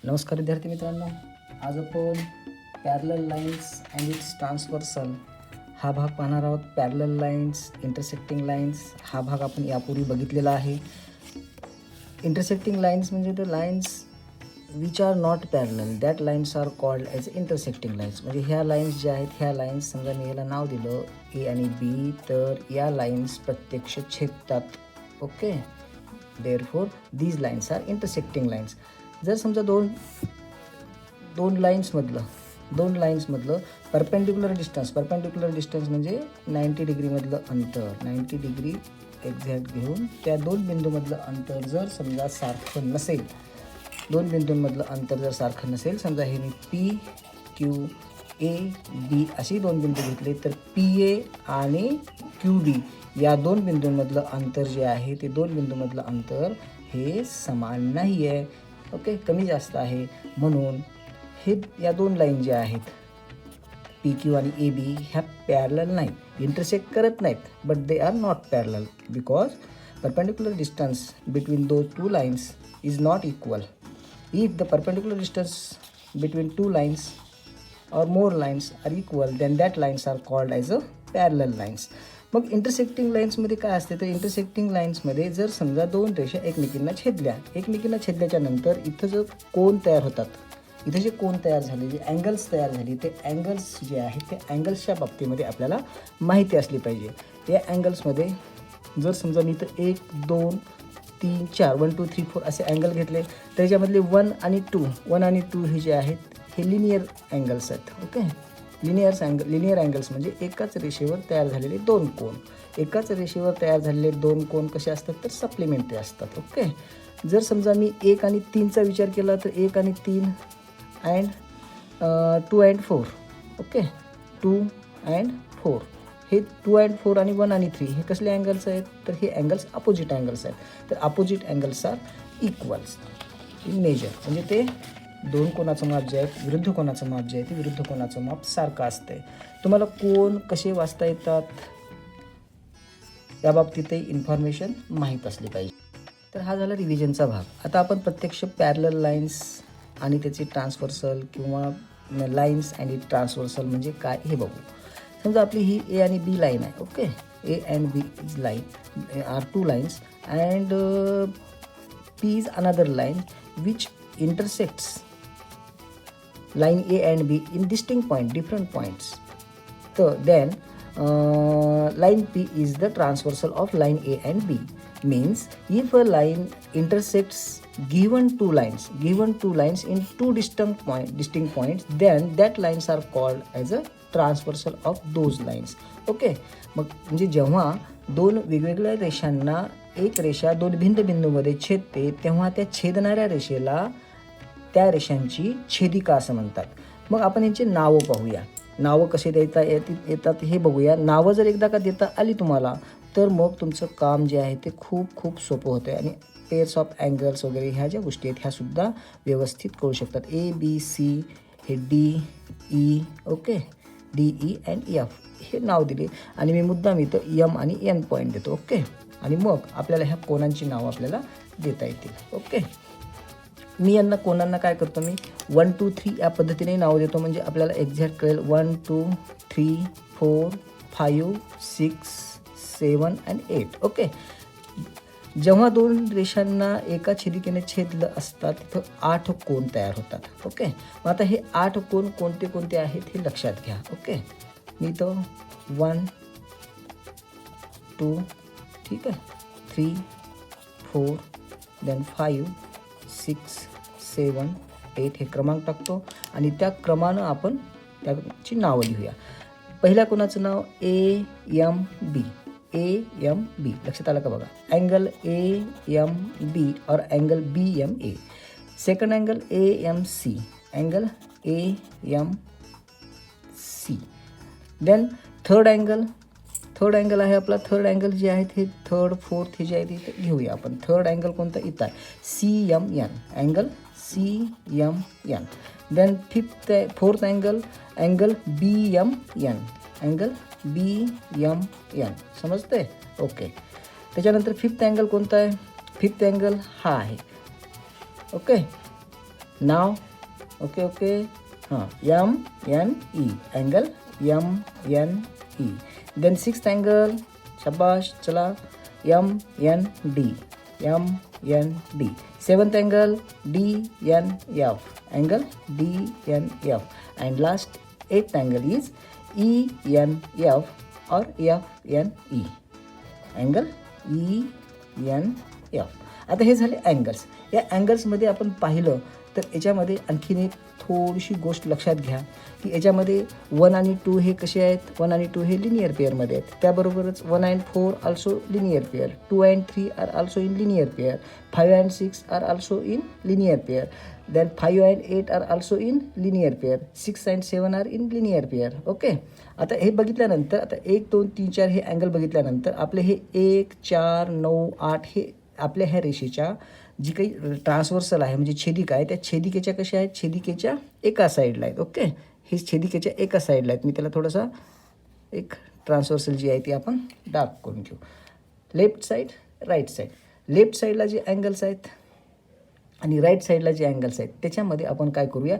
नमस्कार विद्यार्थी मित्रांनो, आज आपण parallel lines and it's transversal हा भाग पाहणार आहोत. पॅरलल लाईन्स, इंटरसेक्टिंग लाईन्स हा भाग आपण यापूर्वी बघितलेला आहे. इंटरसेक्टिंग लाईन्स म्हणजे the lines which are not parallel, that lines are called as intersecting lines. म्हणजे ह्या लाईन्स ज्या आहेत, ह्या लाईन्स समजा मी याला नाव दिलं ए आणि बी, तर या लाईन्स प्रत्यक्ष छेदतात. Okay, therefore these lines are intersecting lines. जर समजा दोन लाईन्समधलं परपेंडिक्युलर डिस्टन्स म्हणजे 90 डिग्रीमधलं अंतर, 90 डिग्री एक्झॅक्ट घेऊन त्या दोन बिंदूमधलं अंतर जर समजा सारखं नसेल, दोन बिंदूंमधलं अंतर जर सारखं नसेल, समजा हे मी पी क्यू ए बी अशी दोन बिंदू घेतले, तर पी ए आणि क्यू बी या दोन बिंदूंमधलं अंतर जे आहे ते दोन बिंदूमधलं अंतर हे समान नाही आहे. ओके, कमी जास्त आहे. म्हणून हे या दोन लाईन ज्या आहेत पी क्यू आणि ए बी ह्या पॅरलल नाहीत, इंटरसेक्ट करत नाहीत, but they are not parallel because perpendicular distance between those two lines is not equal. If the perpendicular distance between two lines or more lines are equal, then that lines are called as a parallel lines. मग intersecting लाईन्समध्ये काय असते, तर intersecting लाईन्समध्ये जर समजा दोन रेषा एकमेकींना छेदल्याच्या नंतर इथं जो कोन तयार होतात, इथं जे कोन तयार झाले, जे अँगल्स तयार झाले, ते अँगल्स जे आहेत ते अँगल्सच्या बाबतीमध्ये आपल्याला माहिती असली पाहिजे. या अँगल्समध्ये जर समजा मी इथं 1 2 3 4 1 2 3 4 असे अँगल घेतले, तर याच्यामधले 1 आणि 2 हे जे आहेत हे लिनियर अँगल्स आहेत. ओके, लिनियर अँगल्स म्हणजे एकाच रेषेवर तयार झालेले दोन कोन. एकाच रेषेवर तयार झालेले दोन कोन कसे असतात, तर सप्लिमेंटरी असतात. ओके, जर समजा मी 1 आणि 3चा विचार केला, तर 1 आणि 3 अँड 2 अँड 4. ओके, 2 अँड 4 हे 2 अँड 4 आणि 1 आणि 3 हे कसले अँगल्स आहेत, तर हे अँगल्स अपोजिट अँगल्स आहेत. तर opposite angles are equals in measure. म्हणजे ते दोन कोणाचं माप जे आहे, विरुद्ध कोणाचं माप जे आहे, ते विरुद्ध कोणाचं माप सारखं असते. तुम्हाला कोण कसे वाचता येतात या बाबतीतही इन्फॉर्मेशन माहीत असली पाहिजे. तर हा झाला रिव्हिजनचा भाग. आता आपण प्रत्यक्ष पॅरलल लाईन्स आणि त्याची ट्रान्सव्हर्सल किंवा लाईन्स अँड इट ट्रान्सव्हर्सल म्हणजे काय हे बघू. समजा आपली ही ए आणि बी लाईन आहे. Okay, A and B is line are two lines and P is another line which intersects line A and B in different points. So then line P is the transversal of line A and B. Means if a line intersects given two lines in two distinct points, then that lines are called as a transversal of those lines. Okay, मग म्हणजे जेव्हा दोन वेगवेगळ्या रेषांना एक रेषा दोन भिन्न बिंदूमध्ये छेदते, तेव्हा त्या छेदणाऱ्या रेषेला त्या रेषांची छेदिका असं म्हणतात. मग आपण यांची नावं पाहूया. नावं कसे येतात हे बघूया. नावं जर एकदा का देता आली तुम्हाला, तर मग तुमचं काम जे आहे ते खूप सोपं होतं आहे आणि पेअर्स ऑफ अँगल्स वगैरे ह्या ज्या गोष्टी आहेत ह्या सुद्धा व्यवस्थित करू शकतात. ए बी सी हे D E. Okay, D E and F हे नाव दिले आणि मी मुद्दाम इथं एम आणि एन पॉईंट देतो. ओके, आणि मग आपल्याला ह्या कोणांची नावं आपल्याला देता येतील. ओके, मी यांना कोणांना काय करतो, मी 1 2 3 या पद्धतीने नाव देतो म्हणजे आपल्याला एक्झॅक्ट कळेल. 1 2 3 4 5 6 7 अँड 8. ओके, जेव्हा दोन रेषांना एका छेदिकेने छेदलं असतात तिथं 8 कोन तयार होतात. ओके, मग आता हे 8 कोन कोणते कोणते आहेत हे लक्षात घ्या. ओके, मी तो 1 2 ठीक आहे 3 4 देन 5 6 7 8 हे क्रमांक टाकतो आणि त्या क्रमानं आपण त्याची नावं लिहूया. पहिल्या कोणाचं नाव ए एम बी. ए एम बी लक्षात आलं का बघा. अँगल ए एम बी और angle B M A. Second angle A M C. Angle A M C. Then third angle आहे आपला. थर्ड अँगल जे आहेत हे थर्ड फोर्थ हे जे आहे ते घेऊया आपण. थर्ड अँगल कोणता इथं आहे, C M N. Angle C M N. Then fourth angle B M N. Angle B M N. समजते. ओके, त्याच्यानंतर फिफ्थ अँगल कोणता आहे, फिफ्थ अँगल हा आहे. ओके, नाव ओके हां M N E angle M N E. Then sixth angle शाबाश चला M N D M N D. Seventh angle D N F angle D N F. And last eighth angle is E N F और F N E angle E N F. आता हे झाले angles. या अँगल्समध्ये आपण पाहिलं तर याच्यामध्ये आणखीन एक थोडीशी गोष्ट लक्षात घ्या की याच्यामध्ये 1 आणि 2 हे कसे आहेत. 1 आणि 2 हे लिनियर पेअरमध्ये आहेत. त्याबरोबरच 1 and 4 also linear pair. 2 and 3 are also in linear pair. 5 and 6 are also in linear pair. Then 5 and 8 are also in linear pair. 6 and 7 are in linear pair. Okay. आता हे बघितल्यानंतर आता 1 2 3 4 हे अँगल बघितल्यानंतर आपले हे 1 4 9 8 हे आपल्या ह्या रेषेच्या जी काही ट्रान्सवर्सल आहे म्हणजे छेदिका आहे त्या छेदिकेच्या कशा आहेत. छेदिकेच्या एका साईडला आहेत. ओके. हे छेदिकेच्या एका साईडला आहेत. मी त्याला थोडासा एक ट्रान्सवर्सल जी आहे ती आपण डार्क करून घेऊ. Left side right side. Left साईडला जे अँगल्स आहेत आणि राईट साईडला जे अँगल्स आहेत त्याच्यामध्ये आपण काय करूया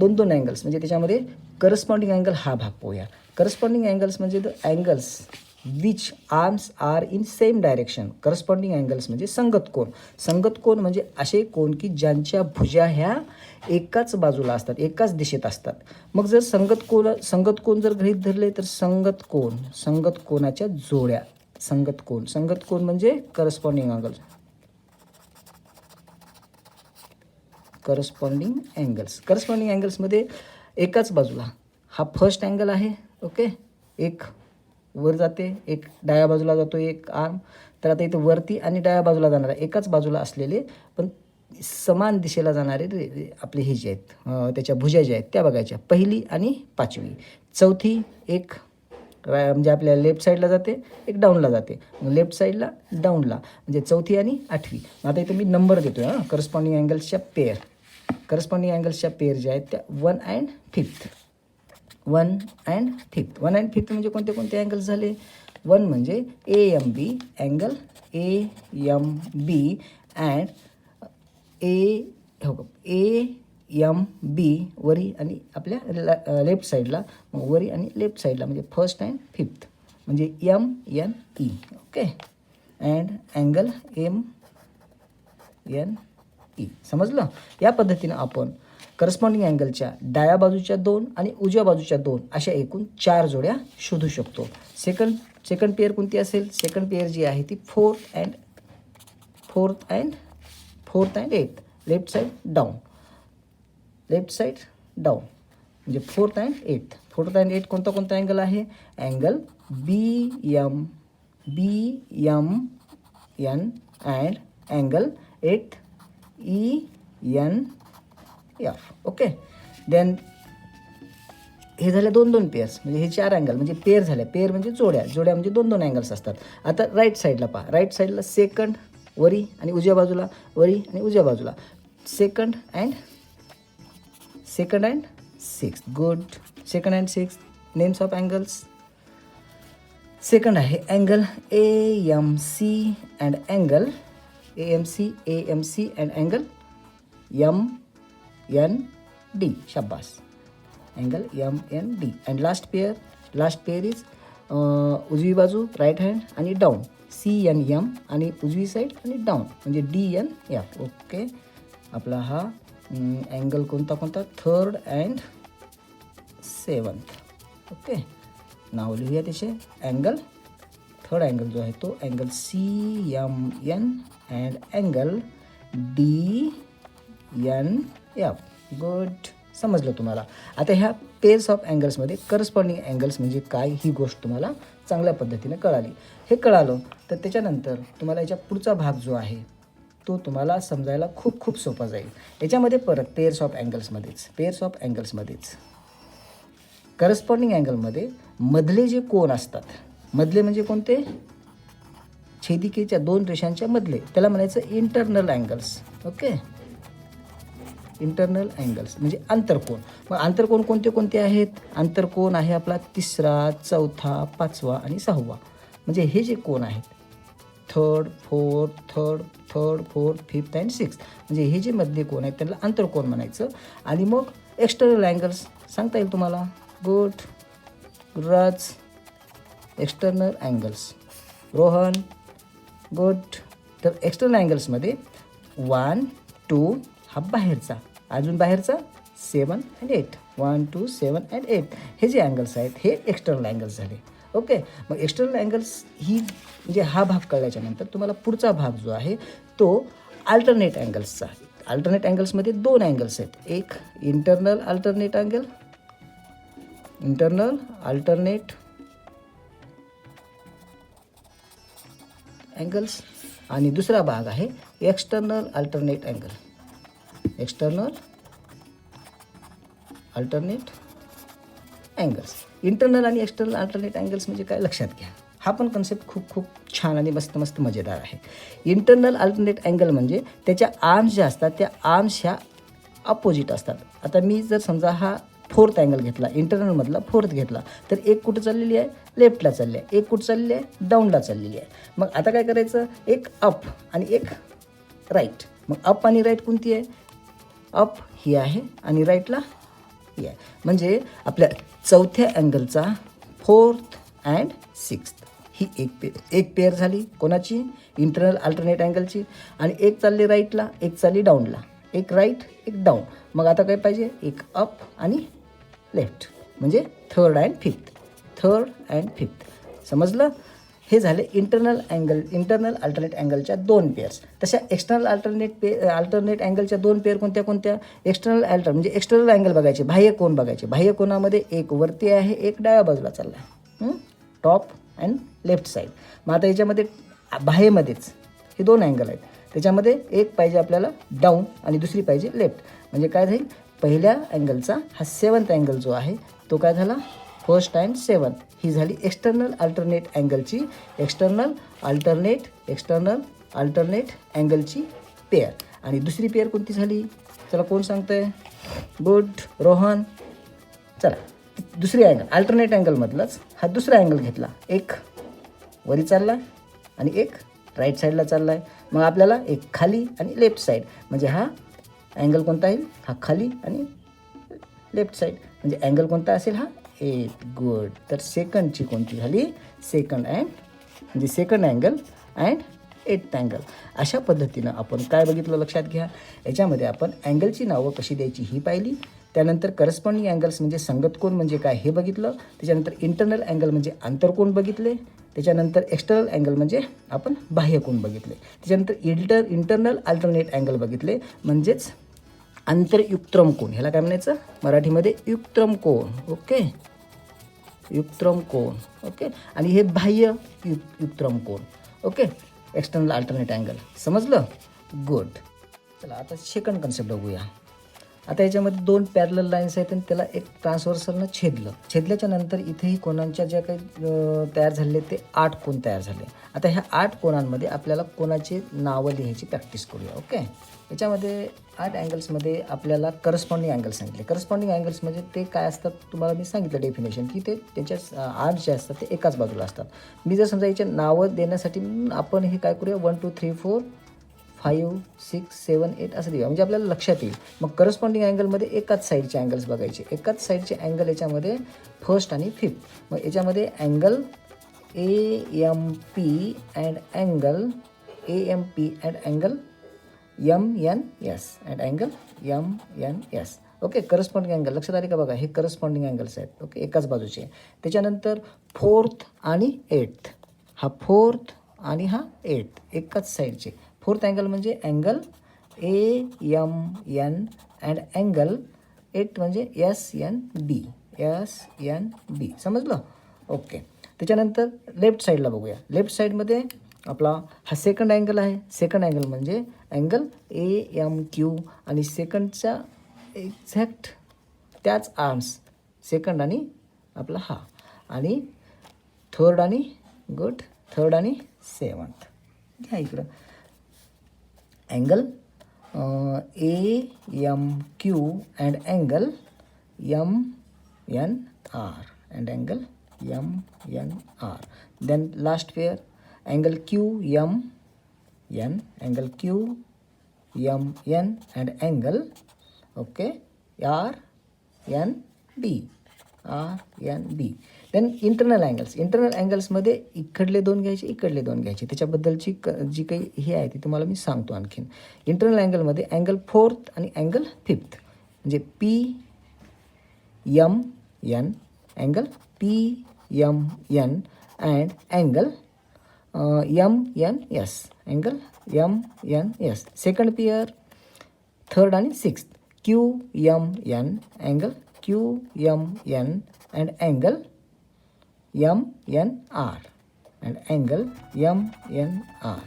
2 अँगल्स म्हणजे त्याच्यामध्ये करस्पॉन्डिंग अँगल हा भाग पाहूया. करस्पॉन्डिंग अँगल्स म्हणजे the angles which arms are in same direction. Corresponding angles म्हणजे संगत कोन. संगत कोन म्हणजे असे कोन की ज्यांच्या भुजा ह्या एकाच बाजूला असतात एकाच दिशेत असतात. मग जर संगत कोन जर गृहीत धरले तर संगत कोनाच्या जोड्या. संगत कोन म्हणजे करस्पॉन्डिंग अँगल्स. करस्पॉन्डिंग अँगल्समध्ये एकाच बाजूला हा फर्स्ट अँगल आहे. ओके. एक वर जाते एक डाव्या बाजूला जातो एक आर्म. तर आता इथे वरती आणि डाव्या बाजूला जाणारा एकाच बाजूला असलेले पण समान दिशेला जाणारे आपले हे जे आहेत त्याच्या भुजा ज्या आहेत त्या बघायच्या. पहिली आणि 5वी. चौथी एक म्हणजे आपल्या लेफ्ट साईडला जाते एक डाऊनला जाते. लेफ्ट साईडला डाऊनला म्हणजे चौथी आणि 8वी. आता इथे मी नंबर देतो आहे. करस्पॉन्डिंग अँगल्सच्या पेअर. करस्पॉन्डिंग अँगल्सच्या पेअर ज्या आहेत त्या 1 and 5th. 1 and 5th. 1 and 5th म्हणजे कोणते कोणते अँगल्स झाले. 1 म्हणजे AMB angle AMB and AMB वरी आणि आपल्या लेफ्ट साईडला वरी आणि लेफ्ट साईडला म्हणजे फर्स्ट अँड 5th म्हणजे MNE. Okay. And angle MNE. समजलं. या पद्धतीनं आपण करस्पॉन्डिंग अँगलच्या डाव्या बाजूच्या 2 आणि उजव्या बाजूच्या 2 अशा एकूण 4 जोड्या शोधू शकतो. सेकंड पेअर कोणती असेल. सेकंड पेअर जी आहे ती 4th and 8th. Left side down म्हणजे 4th and 8th. 4th and 8th कोणता अँगल आहे. Angle BMN and angle 8th ENF. Okay. Then हे झाले 2 पेअर्स म्हणजे हे 4 अँगल म्हणजे पेअर झाल्या. पेअर म्हणजे जोड्या म्हणजे 2 अँगल्स असतात. आता राईट साईडला पहा. राईट साईडला सेकंड वरी आणि उजव्या बाजूला वरी आणि उजव्या बाजूला second and 6th. Good. Second and 6th. Names of angles. Second आहे angle AMC and angle AMC and angle MND. शाबास. Angle MND. And last pair is उजवी बाजू राईट हँड आणि डाऊन CNM आणि उजवी साईड आणि डाऊन म्हणजे DNF. Okay. आपला हा अँगल कोणता 3rd अँड 7th. ओके. नाव लिहूया त्याचे. अँगल 3rd अँगल जो आहे तो angle CMN and angle DNF. Good. समजलं तुम्हाला. आता ह्या पेअर्स ऑफ अँगल्समध्ये करस्पॉन्डिंग अँगल्स म्हणजे काय ही गोष्ट तुम्हाला चांगल्या पद्धतीने कळाली. हे कळालं तर त्याच्यानंतर तुम्हाला याच्या पुढचा भाग जो आहे तो तुम्हाला समजायला खूप सोपा जाईल. याच्यामध्ये परत पेअर्स ऑफ अँगल्समध्येच करस्पॉन्डिंग अँगलमध्ये मधले जे कोन असतात. मधले म्हणजे कोणते. छेदिकेच्या 2 रेषांच्या मधले त्याला म्हणायचं internal angles. Okay. Internal angles म्हणजे आंतरकोन. मग आंतरकोन कोणते आहेत. आंतरकोन आहे आपला 3रा 4था 5वा आणि 6वा म्हणजे हे जे कोन आहेत 3rd 4th 3rd third, fourth, fifth and sixth. म्हणजे हे जे मधले कोण आहेत त्यांना आंतरकोन म्हणायचं. आणि मग एक्सटर्नल अँगल्स सांगता येईल तुम्हाला. Good Raj. External angles. Rohan. Good. तर एक्सटर्नल अँगल्समध्ये 1, 2 हा बाहेरचा, अजून बाहेरचा 7 अँड 8. 1, 2, 7 अँड 8 हे जे अँगल्स आहेत हे एक्सटर्नल अँगल्स झाले. ओके. मग एक्सटर्नल अँगल्स ही म्हणजे हा भाग कळल्याच्यानंतर तुम्हाला पुढचा भाग जो आहे तो अल्टरनेट अँगल्सचा. अल्टरनेट अँगल्समध्ये 2 अँगल्स आहेत. एक internal alternate angle, internal alternate angles, आणि दुसरा भाग आहे external alternate angle. External alternate angles. Internal आणि एक्सटर्नल अल्टरनेट अँगल्स म्हणजे काय लक्षात घ्या. हा पण कन्सेप्ट खूप खूप छान आणि मस्त मजेदार आहे. इंटरनल अल्टरनेट अँगल म्हणजे त्याच्या आर्म्स ज्या असतात त्या आर्म्स ह्या अपोजिट असतात. आता मी जर समजा हा फोर्थ अँगल घेतला, इंटरनलमधला फोर्थ घेतला, तर एक कुठं चाललेली आहे, लेफ्टला चालली आहे, एक कुठं चाललेली आहे, डाऊनला चाललेली आहे. मग आता काय करायचं, एक अप आणि एक राईट. मग अप आणि राईट कोणती आहे, अप ही आहे आणि राईटला ही आहे. म्हणजे आपल्या चौथ्या अँगलचा फोर्थ अँड सिक्स्थ ही एक पेअर झाली कोणाची, इंटरनल अल्टरनेट अँगलची. आणि एक चालली राईटला, एक चालली डाऊनला, एक राईट एक डाऊन. मग आता काय पाहिजे, एक अप आणि लेफ्ट, म्हणजे third and fifth, third and fifth. समजलं. हे झाले इंटरनल अल्टरनेट अँगलच्या 2 पेअर्स. तशा एक्सटर्नल अल्टरनेट अँगलच्या 2 पेअर कोणत्या, एक्सटर्नल म्हणजे एक्सटर्नल अँगल बघायचे, बाह्य कोन बघायचे. बाह्य कोनामध्ये एक वरती आहे, एक डाव्या बाजूला चालला आहे, टॉप अँड लेफ्ट साईड. मग आता याच्यामध्ये बाह्यमध्येच हे 2 अँगल आहेत. त्याच्यामध्ये एक पाहिजे आपल्याला डाऊन आणि दुसरी पाहिजे लेफ्ट. म्हणजे काय झाईल, पहिल्या अँगलचा हा 7th अँगल जो आहे तो काय झाला, फर्स्ट अँड 7th. ही झाली एक्सटर्नल अल्टरनेट अँगलची, एक्सटर्नल अल्टरनेट अँगलची पेअर. आणि दुसरी पेअर कोणती झाली, चला कोण सांगतंय, गुड रोहन. चला दुसरी अँगल अल्टरनेट अँगलमधलाच हा दुसरा अँगल घेतला, एक वरी चालला आणि एक राईट साईडला चालला आहे. मग आपल्याला एक खाली आणि लेफ्ट साईड, म्हणजे हा अँगल कोणता येईल, हा खाली आणि लेफ्ट साईड. म्हणजे अँगल कोणता असेल, हा 8. गुड. तर सेकंडची कोणती झाली, second angle and 8th angle. अशा पद्धतीनं आपण काय बघितलं लक्षात घ्या. याच्यामध्ये आपण अँगलची नावं कशी द्यायची ही पाहिली. त्यानंतर करस्पॉन्डिंग अँगल्स म्हणजे संगत कोन म्हणजे काय हे बघितलं. त्याच्यानंतर इंटरनल अँगल म्हणजे आंतरकोन बघितले. त्याच्यानंतर एक्सटर्नल अँगल म्हणजे आपण बाह्य कोन बघितले. त्याच्यानंतर इंटरनल अल्टरनेट अँगल बघितले, म्हणजेच आंतरयुक्तम कोन. ह्याला काय म्हणायचं मराठीमध्ये, युक्तम कोन. ओके, युक्तम कोन. ओके. आणि हे बाह्य युक्तम कोन. Okay, external alternate angle. समजलं. गुड. चला आता सेकंड कन्सेप्ट बघूया. आता याच्यामध्ये 2 पॅरलल लाईन्स आहेत आणि त्याला एक ट्रान्सव्हर्सलनं छेदल्याच्या नंतर इथेही कोणांच्या ज्या काही तयार झाले ते 8 कोन तयार झाले. आता ह्या 8 कोनांमध्ये आपल्याला कोणाचे नावं लिहायची प्रॅक्टिस करूया. ओके. याच्यामध्ये 8 अँगल्समध्ये आपल्याला करस्पॉन्डिंग अँगल सांगितले. करस्पॉन्डिंग अँगल्स म्हणजे ते काय असतात तुम्हाला मी सांगितलं डेफिनेशन, की ते त्याच्या आर्म्स जे असतात ते एकाच बाजूला असतात. मी जर समजा याचे नावं देण्यासाठी आपण हे काय करूया, 1 2 3 4 5 6 7 8 असं देऊया, म्हणजे आपल्याला लक्षात येईल. मग करस्पॉन्डिंग अँगलमध्ये एकाच साईडचे अँगल्स बघायचे. एकाच साईडचे अँगल याच्यामध्ये फर्स्ट आणि फिफ्थ. मग याच्यामध्ये angle AMP and angle AMP and angle MNS and angle MNS. Okay. Corresponding angle लक्षात आले का बघा, हे करस्पॉन्डिंग अँगल्स आहेत. ओके, एकाच बाजूचे. त्याच्यानंतर 4th आणि 8th, हा 4th आणि हा 8th एकाच साईडचे. 4th अँगल म्हणजे अँगल AMN अँड अँगल 8 म्हणजे SNB. समजलं. ओके. त्याच्यानंतर लेफ्ट साईडला बघूया. लेफ्ट साईडमध्ये आपला हा सेकंड अँगल आहे. सेकंड अँगल म्हणजे अँगल AMQ आणि सेकंडच्या एक्झॅक्ट त्याच आर्म्स, सेकंड आणि आपला हा, आणि थर्ड आणि थर्ड आणि 7th घ्या इकडं. Angle AMQ and angle MNR and angle MNR. Then last pair angle QM N, angle Q, M, N, and angle, okay, R, N, B, R, N, B. Then internal अँगल्समध्ये इकडले दोन घ्यायचे, इकडले दोन घ्यायचे. त्याच्याबद्दलची जी काही हे आहे ती तुम्हाला मी सांगतो आणखीन. इंटरनल अँगलमध्ये अँगल 4th आणि अँगल 5th, म्हणजे PMN, angle PMN and angle MNS, angle MNS. Second pair, third आणि sixth, QMN, angle QMN and angle MNR, and angle MNR.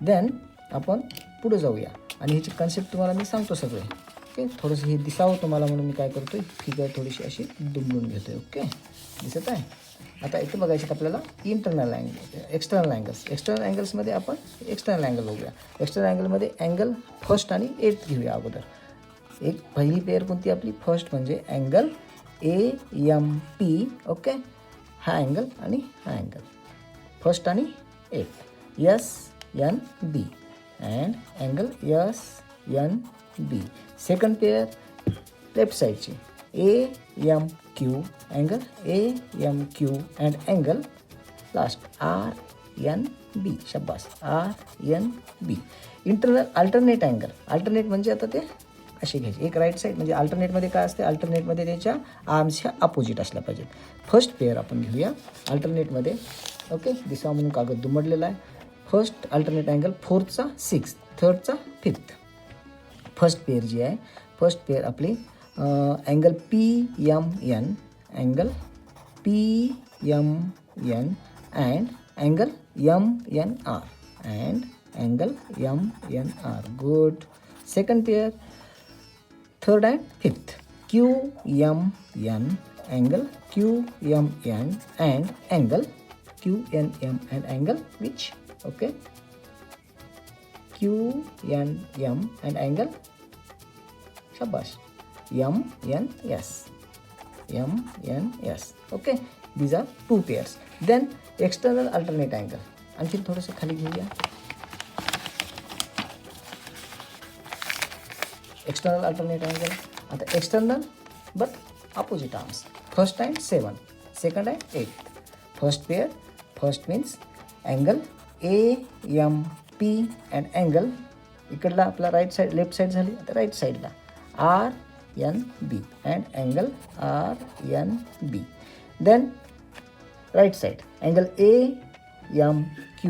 Then आपण पुढे जाऊया आणि ह्याची कन्सेप्ट तुम्हाला मी सांगतो सगळे. ओके, थोडंसं हे दिसावं तुम्हाला म्हणून मी काय करतो, फिगर थोडीशी अशी दुमडून घेतो आहे. ओके, दिसत आहे. आता इथे बघायचं आपल्याला internal angle, external angles. External अँगल्समध्ये आपण एक्सटर्नल अँगल बघूया. एक्सटर्नल अँगलमध्ये अँगल फर्स्ट आणि 8th घेऊया अगोदर. एक पहिली पेअर कोणती आपली, फर्स्ट म्हणजे अँगल AMP. ओके, हा अँगल आणि हा अँगल, फर्स्ट आणि 8th, SNB and angle SNB. Second pair left साईडची AMQ, angle AMQ and angle last RNB. शाबास, RNB. इंटरनल अल्टरनेट म्हणजे आता ते असे घ्यायचे. एक राईट साईड म्हणजे अल्टरनेटमध्ये काय असते, अल्टरनेटमध्ये त्याच्या आर्म्सच्या अपोजिट असल्या पाहिजेत. फर्स्ट पेअर आपण घेऊया अल्टरनेटमध्ये. ओके, दिसा म्हणून कागद दुमडलेला आहे. फर्स्ट अल्टरनेट अँगल 4th चा 6th, 3rd चा 5th. फर्स्ट पेअर जी आहे, फर्स्ट पेअर आपली angle PMN, angle PMN and angle MNR, and angle MNR. Good. Second pair, third and 5th, QMN, angle QMN and angle QNM and angle which, okay, QNM and angle, शाबाश, MNS. Okay, these are 2 pairs. Then external alternate angle, आणखी थोडंसं खाली घेऊया. External alternate angle, आता external but opposite arms. First and 7, second and 8. First pair, first means angle AMP and angle, इकडला आपला right side, left side झाली, आता right साईडला RNB and angle RNB. Then right side angle AMQ,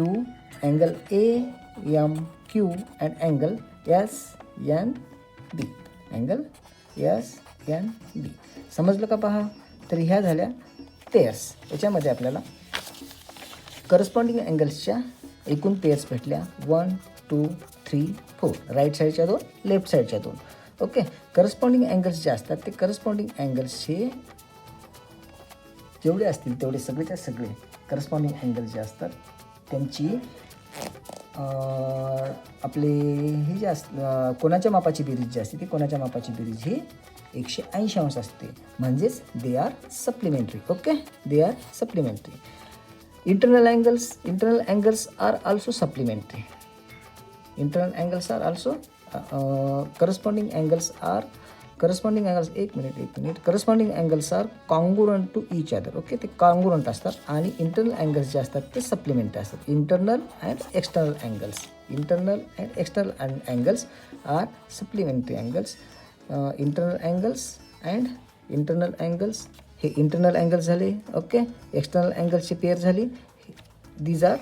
angle AMQ and angle SNB, angle SNB. समजलं का पहा. तर ह्या झाल्या पेअर्स. याच्यामध्ये आपल्याला करस्पॉन्डिंग अँगल्सच्या एकूण पेअर्स भेटल्या 1, 2, 3, 4. राईट साईडच्या 2, लेफ्ट साईडच्या 2. ओके, करस्पॉन्डिंग अँगल्स जे असतात ते करस्पॉन्डिंग अँगल्सचे जेवढे असतील तेवढे सगळेच्या सगळे करस्पॉन्डिंग अँगल्स जे असतात त्यांची आपले हे जे कोणाच्या मापाची बेरीज जी असते ती कोणाच्या मापाची बेरीज ही 180 अंश असते. म्हणजेच they are supplementary. Okay, they are supplementary. Internal angles are also supplementary. Internal angles are also corresponding angles are corresponding angles are congruent to each other. Okay, ते कॉन्ग्रुअंट असतात. आणि इंटरनल अँगल्स जे असतात ते सप्लिमेंटरी असतात. Internal and external angles are supplementary angles. Internal angles हे internal angles झाले. Okay, external अँगल्सची पेअर झाली. दीज आर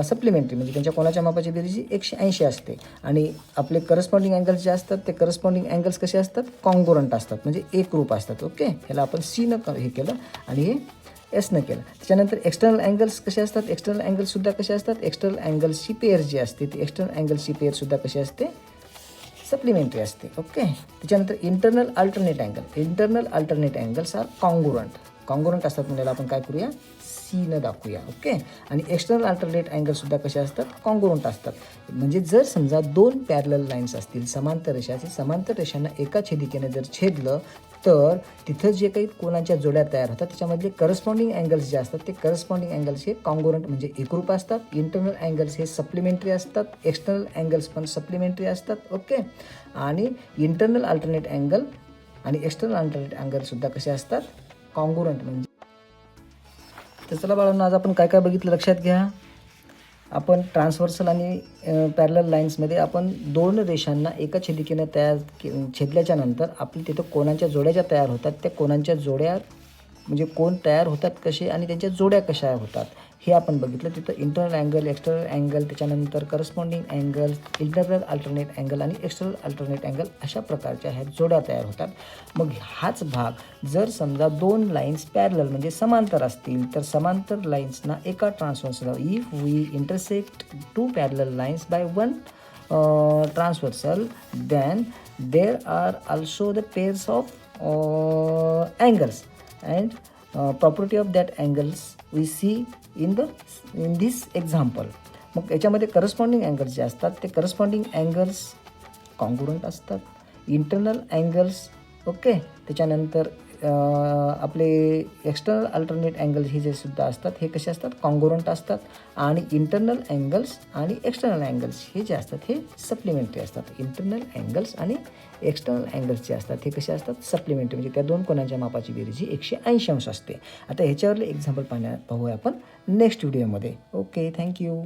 सप्लिमेंटरी, म्हणजे त्यांच्या कोणाच्या मापाची बेरीज 180 असते. आणि आपले करस्पॉन्डिंग अँगल्स जे असतात ते करस्पॉन्डिंग अँगल्स कसे असतात, कॉन्ग्रुअंट असतात, म्हणजे एकरूप असतात. ओके, ह्याला आपण सीनं हे केलं आणि हे एसनं केलं. त्याच्यानंतर एक्सटर्नल अँगल्स कसे असतात, एक्सटर्नल अँगल्ससुद्धा कसे असतात, एक्सटर्नल अँगल्सची पेअर जी असते ती एक्सटर्नल अँगल्सची पेअरसुद्धा कशी असते, सप्लिमेंटरी असते. ओके, त्याच्यानंतर internal alternate angles are congruent असतात. म्हणजे आपण काय करूया, सीनं दाखवूया. ओके, आणि एक्सटर्नल अल्टरनेट अँगलसुद्धा कसे असतात, कॉन्ग्रुअंट असतात. म्हणजे जर समजा 2 पॅरलल लाईन्स असतील समांतर रेषा, समांतर रेषांना एका छेदिकेने जर छेदलं तर तिथं जे काही कोणाच्या जोड्या तयार होतात त्याच्यामधले करस्पॉन्डिंग अँगल्स जे असतात ते करस्पॉन्डिंग अँगल्स हे कॉन्ग्रुएंट म्हणजे एकरूप असतात. इंटरनल अँगल्स हे सप्लिमेंटरी असतात. एक्सटर्नल अँगल्स पण सप्लिमेंटरी असतात. ओके. आणि इंटरनल अल्टरनेट अँगल आणि एक्सटर्नल अल्टरनेट अँगलसुद्धा कसे असतात, कॉन्ग्रुएंट. म्हणजे तर चला बाळांनो, आज आपण काय काय बघितलं लक्षात घ्या. आपण ट्रान्सव्हर्सल आणि पॅरलल लाईन्समध्ये आपण दोन रेषांना एका छेदिकेनं छेदल्याच्या नंतर आपली तिथं कोणाच्या जोड्या ज्या तयार होतात त्या कोणाच्या जोड्या म्हणजे कोण तयार होतात कसे आणि त्यांच्या जोड्या कशा होतात हे आपण बघितलं. तिथं इंटरनल अँगल, एक्सटर्नल अँगल, त्याच्यानंतर corresponding angle, internal alternate angle आणि एक्सटर्नल अल्टरनेट अँगल अशा प्रकारच्या ह्या जोड्या तयार होतात. मग हाच भाग जर समजा दोन लाईन्स पॅरलल म्हणजे समांतर असतील तर समांतर लाईन्सना एका transversal, if we intersect two parallel lines by one transversal, then there are also the pairs of angles and property of that angles we see in this example. मग याच्यामध्ये करस्पॉन्डिंग अँगल्स जे असतात ते करस्पॉन्डिंग अँगल्स कॉन्ग्रुएंट असतात. Internal angles okay, त्याच्यानंतर आपले external alternate angles हे जे सुद्धा असतात हे कसे असतात, कॉन्ग्रुएंट असतात. आणि इंटरनल अँगल्स आणि एक्सटर्नल अँगल्स हे जे असतात हे सप्लिमेंटरी असतात. इंटरनल अँगल्स आणि एक्सटर्नल अँगल्स जे असतात हे कसे असतात, सप्लिमेंटरी. म्हणजे त्या दोन कोणाच्या मापाची बेरीज ही 180 अंश असते. आता ह्याच्यावरले एक्झाम्पल पाहूया आपण नेक्स्ट व्हिडिओमध्ये. Okay, thank you.